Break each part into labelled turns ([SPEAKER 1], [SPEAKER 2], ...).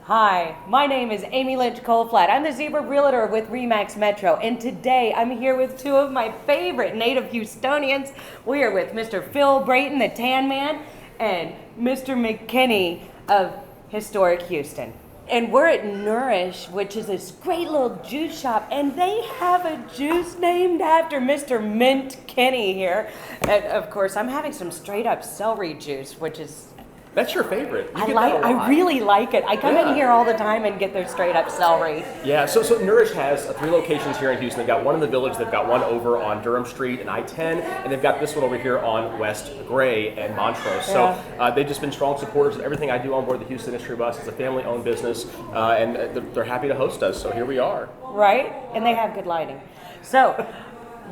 [SPEAKER 1] Hi, my name is Lynch Kolflat. I'm the Zebra Realtor with REMAX Metro, and today I'm here with two of my favorite native Houstonians. We are with Mr. Phil Brayton, the Tan Man, and Mister McKinney of Historic Houston. And we're at Nourish, which is this great little juice shop, and they have a juice named after Mr. McKinney here. And of course, I'm having some straight up celery juice, which is
[SPEAKER 2] That's your favorite.
[SPEAKER 1] I really like it. I come in here all the time and get their straight up celery.
[SPEAKER 2] Yeah, so Nourish has 3 locations here in Houston. They've got one in the Village, they've got one over on Durham Street and I-10, and they've got this one over here on West Gray and Montrose. So they've just been strong supporters of everything I do on board the Houston History Bus. It's a family-owned business, and they're happy to host us, so here we are.
[SPEAKER 1] Right, and they have good lighting. So,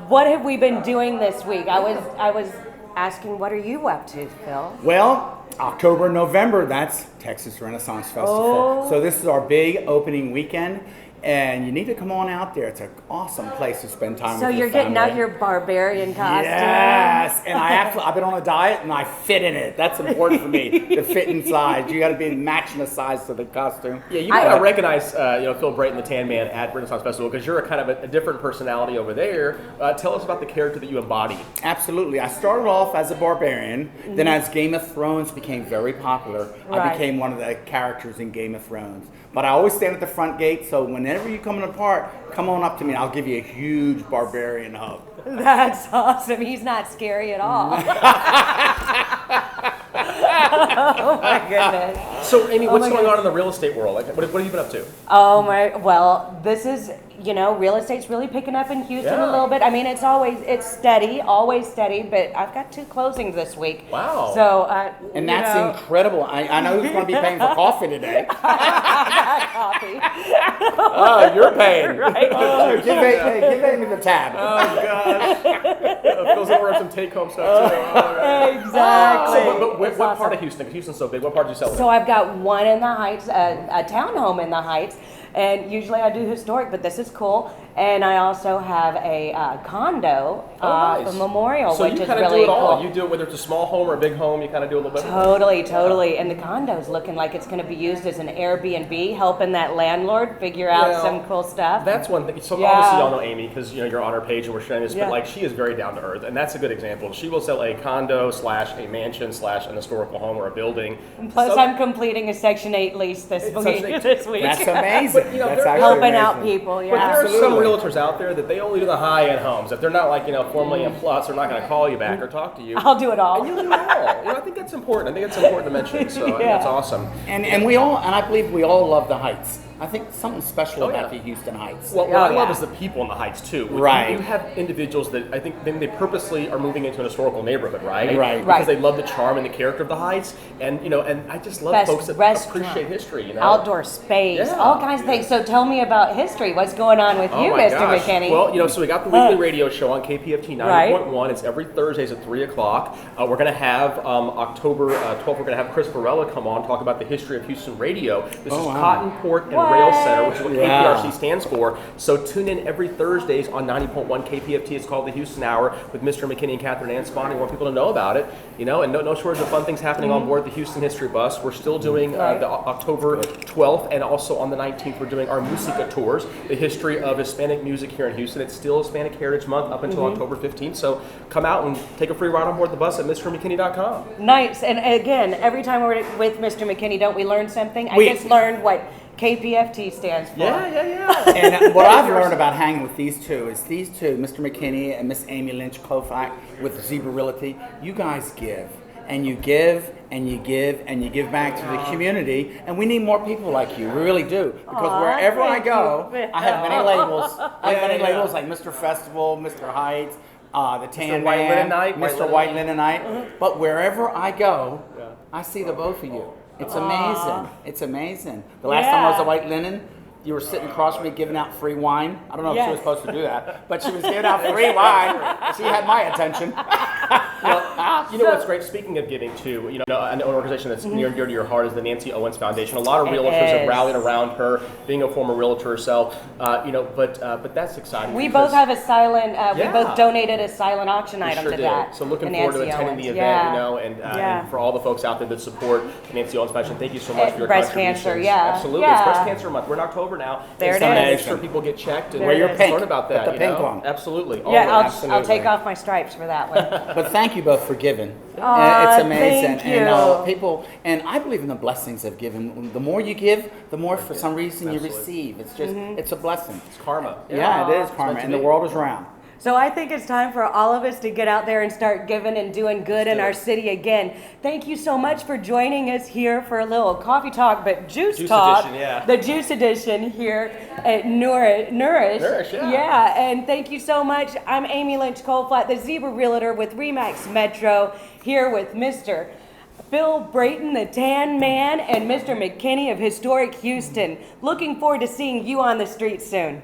[SPEAKER 1] what have we been doing this week? I was asking, what are you up to, Phil?
[SPEAKER 3] Well, October, November, that's Texas Renaissance Festival.
[SPEAKER 1] Oh.
[SPEAKER 3] So this is our big opening weekend, and you need to come on out there. It's an awesome place to spend time
[SPEAKER 1] So
[SPEAKER 3] with
[SPEAKER 1] you're
[SPEAKER 3] your
[SPEAKER 1] getting
[SPEAKER 3] family.
[SPEAKER 1] out your barbarian costume?
[SPEAKER 3] Yes, and I've been on a diet and I fit in it. That's important for me, to fit inside. You got to be matching the size to the costume.
[SPEAKER 2] Yeah, you gotta recognize Phil Brayton, the Tan Man, at Renaissance Festival, because you're a kind of a different personality over there. Tell us about the character that you embody.
[SPEAKER 3] Absolutely. I started off as a barbarian, then as Game of Thrones became very popular, I
[SPEAKER 1] Right.
[SPEAKER 3] became one of the characters in Game of Thrones. But I always stand at the front gate, so whenever you come in a park, come on up to me and I'll give you a huge barbarian hug.
[SPEAKER 1] That's awesome. He's not scary at all. Oh my goodness.
[SPEAKER 2] So, Amy, what's
[SPEAKER 1] my
[SPEAKER 2] going
[SPEAKER 1] goodness.
[SPEAKER 2] on in the real estate world? Like, what have you been up to?
[SPEAKER 1] Oh my, well, this is, real estate's really picking up in Houston a
[SPEAKER 2] Yeah.
[SPEAKER 1] little bit. I mean, it's steady, always steady, but I've got 2 closings this week.
[SPEAKER 2] Wow.
[SPEAKER 1] So,
[SPEAKER 3] And that's incredible. I know who's going to be paying for coffee today.
[SPEAKER 1] coffee.
[SPEAKER 3] Oh, you're paying.
[SPEAKER 1] Right.
[SPEAKER 3] Oh, give Amy the tab.
[SPEAKER 2] Oh, gosh. Phil's gonna order some take-home stuff, too. All right.
[SPEAKER 1] Exactly.
[SPEAKER 2] So, what
[SPEAKER 1] It's
[SPEAKER 2] part
[SPEAKER 1] awesome.
[SPEAKER 2] of Houston? 'Cause Houston's so big. What part do you sell?
[SPEAKER 1] So I've got one in the Heights, a townhome in the Heights, and usually I do historic, but this is cool. And I also have a condo
[SPEAKER 2] nice.
[SPEAKER 1] for Memorial,
[SPEAKER 2] So
[SPEAKER 1] which
[SPEAKER 2] you
[SPEAKER 1] is
[SPEAKER 2] kind of
[SPEAKER 1] really
[SPEAKER 2] do it all.
[SPEAKER 1] cool.
[SPEAKER 2] You do it whether it's a small home or a big home. You kind of do a little bit.
[SPEAKER 1] Totally. And the condo's looking like it's going to be used as an Airbnb, helping that landlord figure out
[SPEAKER 2] Well,
[SPEAKER 1] some cool stuff.
[SPEAKER 2] That's one thing. So
[SPEAKER 1] Yeah.
[SPEAKER 2] obviously y'all know Amy because you're on her page and we're sharing this.
[SPEAKER 1] Yeah.
[SPEAKER 2] But like she is very down to earth, and that's a good example. She will sell a condo / a mansion / an historical home or a building.
[SPEAKER 1] Plus,
[SPEAKER 2] So-
[SPEAKER 1] I'm completing a Section 8 lease this week.
[SPEAKER 2] Section 8.
[SPEAKER 1] This week.
[SPEAKER 3] That's amazing.
[SPEAKER 2] But,
[SPEAKER 3] That's
[SPEAKER 2] they're
[SPEAKER 3] actually
[SPEAKER 1] Helping out
[SPEAKER 3] amazing.
[SPEAKER 1] people,
[SPEAKER 2] But
[SPEAKER 1] yeah.
[SPEAKER 2] there are some
[SPEAKER 3] Absolutely.
[SPEAKER 2] realtors out there that they only do the high-end homes. If they're not like 4 million plus, they're not going to call you back or talk to you.
[SPEAKER 1] I'll do it all.
[SPEAKER 2] And you'll do it all. I think that's important. I think it's important to mention. So I think that's awesome.
[SPEAKER 3] And I believe we all love the Heights. I think something special about the Houston Heights.
[SPEAKER 2] Well, what I love
[SPEAKER 1] yeah.
[SPEAKER 2] is the people in the Heights too.
[SPEAKER 3] Right.
[SPEAKER 2] You have individuals that I think they purposely are moving into an historical neighborhood, right?
[SPEAKER 3] Right.
[SPEAKER 2] Because
[SPEAKER 1] Right.
[SPEAKER 2] they love the charm and the character of the Heights, and and I just love
[SPEAKER 1] Best
[SPEAKER 2] folks that
[SPEAKER 1] restaurant.
[SPEAKER 2] appreciate history.
[SPEAKER 1] Outdoor space,
[SPEAKER 2] Yeah.
[SPEAKER 1] all kinds of things. So tell me about history. What's going on with you,
[SPEAKER 2] Oh my
[SPEAKER 1] Mr.
[SPEAKER 2] gosh.
[SPEAKER 1] McKinney?
[SPEAKER 2] Well, so we got the weekly radio show on KPFT 90.1. It's every Thursdays at 3 o'clock. We're going to have October 12th, we're going to have Chris Varela come on, talk about the history of Houston radio. This is
[SPEAKER 3] wow.
[SPEAKER 2] Cotton Port and
[SPEAKER 1] What?
[SPEAKER 2] Rail Center, which is what
[SPEAKER 3] Yeah.
[SPEAKER 2] KPRC stands for. So tune in every Thursdays on 90.1 KPFT. It's called the Houston Hour with Mr. McKinney and Catherine Anspon. We want people to know about it, and no shortage of fun things happening on board the Houston History Bus. We're still doing the October 12th, and also on the 19th, we're doing our Musica Tours, the history of Hispanic music here in Houston. It's still Hispanic Heritage Month up until October 15th, so come out and take a free ride on board the bus at MrMcKinney.com.
[SPEAKER 1] Nice. And again, every time we're with Mr. McKinney, don't we learn something? I
[SPEAKER 3] We-
[SPEAKER 1] just learned what KPFT stands for.
[SPEAKER 2] Yeah.
[SPEAKER 3] And what I've learned about hanging with these two is Mr. McKinney and Miss Amy Lynch Kolflat with Zebra Realty, you guys give. And you give, and you give, and you give back to the community. And we need more people like you. We really do. Because
[SPEAKER 1] Aw,
[SPEAKER 3] wherever I
[SPEAKER 1] thank
[SPEAKER 3] go,
[SPEAKER 1] you.
[SPEAKER 3] I have many labels. I have many
[SPEAKER 2] Yeah.
[SPEAKER 3] labels like Mr. Festival, Mr. Heights, the Tan
[SPEAKER 2] White
[SPEAKER 3] Man,
[SPEAKER 2] Linen Night,
[SPEAKER 3] Mr. White Linen Night. But wherever I go, I see the both of you. It's amazing. It's amazing. The last time I was
[SPEAKER 1] Yeah.
[SPEAKER 3] at White Linen, you were sitting across from me giving out free wine. I don't know if she was
[SPEAKER 1] Yes.
[SPEAKER 3] supposed to do that, but she was giving out free wine. She had my attention.
[SPEAKER 2] You know what's great? Speaking of giving too, an organization that's near and dear to your heart is the Nancy Owens Foundation. A lot of realtors have rallied around her, being a former realtor herself. But that's exciting.
[SPEAKER 1] We both have a silent. We both donated a silent auction
[SPEAKER 2] We
[SPEAKER 1] item
[SPEAKER 2] sure
[SPEAKER 1] to
[SPEAKER 2] did.
[SPEAKER 1] that.
[SPEAKER 2] So looking
[SPEAKER 1] to
[SPEAKER 2] forward to
[SPEAKER 1] Nancy
[SPEAKER 2] attending
[SPEAKER 1] Owens.
[SPEAKER 2] the event, and for all the folks out there that support the Nancy Owens Foundation, thank you so much for your
[SPEAKER 1] breast
[SPEAKER 2] contributions.
[SPEAKER 1] cancer, yeah.
[SPEAKER 2] Absolutely.
[SPEAKER 1] Yeah.
[SPEAKER 2] It's Breast Cancer Month. We're in October now.
[SPEAKER 1] There
[SPEAKER 2] it's
[SPEAKER 1] it
[SPEAKER 2] time to
[SPEAKER 1] is.
[SPEAKER 2] make sure people get checked and
[SPEAKER 3] Wear your pink.
[SPEAKER 2] learn about that.
[SPEAKER 3] Put the pink on.
[SPEAKER 2] Absolutely.
[SPEAKER 1] Yeah,
[SPEAKER 2] Always.
[SPEAKER 1] I'll take off my stripes for that one.
[SPEAKER 3] But thank you both for giving.
[SPEAKER 1] Aw,
[SPEAKER 3] It's amazing.
[SPEAKER 1] thank
[SPEAKER 3] And
[SPEAKER 1] you.
[SPEAKER 3] people, and I believe in the blessings of giving. The more you give, the more for some reason you
[SPEAKER 2] Absolutely.
[SPEAKER 3] receive. It's just, it's a blessing.
[SPEAKER 2] It's karma.
[SPEAKER 3] Yeah, it is
[SPEAKER 2] It's
[SPEAKER 3] karma,
[SPEAKER 2] meant to
[SPEAKER 3] and the
[SPEAKER 2] be.
[SPEAKER 3] world is round.
[SPEAKER 1] So I think it's time for all of us to get out there and start giving and doing good in
[SPEAKER 2] do
[SPEAKER 1] our
[SPEAKER 2] it.
[SPEAKER 1] city again. Thank you so much for joining us here for a little coffee talk, but juice
[SPEAKER 2] Juice
[SPEAKER 1] talk.
[SPEAKER 2] edition, yeah.
[SPEAKER 1] The juice edition here at Nourish.
[SPEAKER 2] Nourish, yeah.
[SPEAKER 1] Yeah, and thank you so much. I'm Amy Lynch Kolflat, the Zebra Realtor with REMAX Metro, here with Mr. Phil Brayton, the Tan Man, and Mr. McKinney of Historic Houston. Looking forward to seeing you on the street soon.